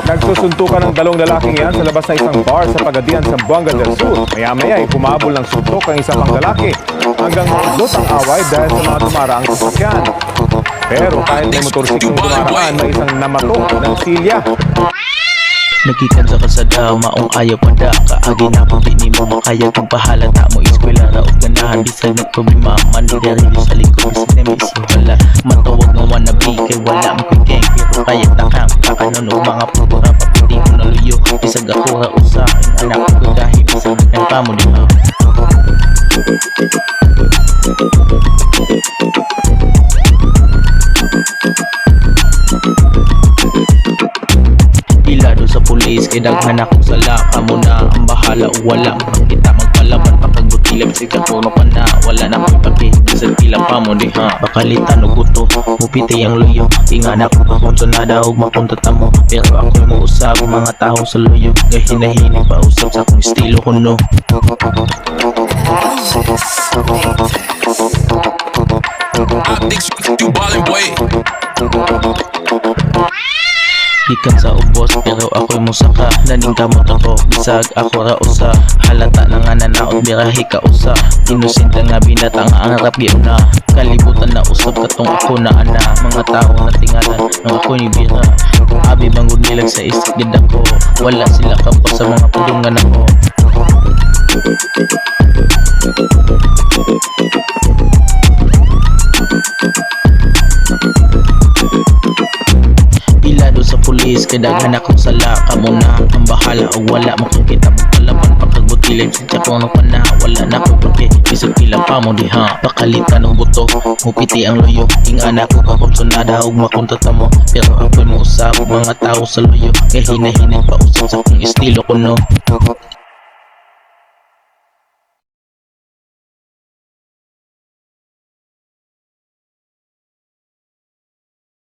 Nagsusuntukan ng dalawang lalaking yan sa labas ng isang bar sa Pagadian, Zamboanga del Sur. Maya-maya ay pumabol ng suntok ang isa pang lalaki hanggang maudlot ang away dahil sa mga dumaraang sasakyan. Pero kahit may motorsikong dumaraan, may isang namato ng silya. Nagikan sa kalsada, maong ayaw pada kaagi na kung di mo makaya kung pahalata mo eskwela raot ganahan bisag nagproblema manigari sa likod sa nemis wala matawag ng wannabe kay wala ang pigeng pero kaya takang kakanon o mga pagkura papiti ko na luyo bisag ako ra usa ang anak ko dahil bisag ng pamo di ba. Ilado sa pulis kay daghan ako sa laka mo na ang bahala o wala kita magpalaban pagbutilab sa katuno pa na wala na akong paki bisag tila pa mo diha bakalitan og buto mupiti ang luyo ingan ako kakonsunada og mapunta mo pero ako mo usab mga tao sa luyo gahinahining pa usab sa akong estilo kuno. I think you ballin' boy. Ikan sa ubos pero ako'y musaka naning kamot ako bisag ako ra usa halata na nga nanaot birahi ka usa inusinta nga binatang ang rapyo na kalibutan na usab katong ako na ana mga tao na tingalan ng ako ni bira abi bangod nilag sa isip gid ako wala sila kapos sa mga pudungan ako. Ilado sa pulis kay daghan akong sala kamo na ang bahala o wala makakita magpalaban pagkagutilay sa tiyakono pa na wala na ko pagke bisag pila pa mo diha pakalitan ng buto mupiti ang luyo ing anak ko kakonsunada og makuntata mo pero ako'y mo usab mga tao sa luyo kay hinahining pa usab sa akong estilo kuno.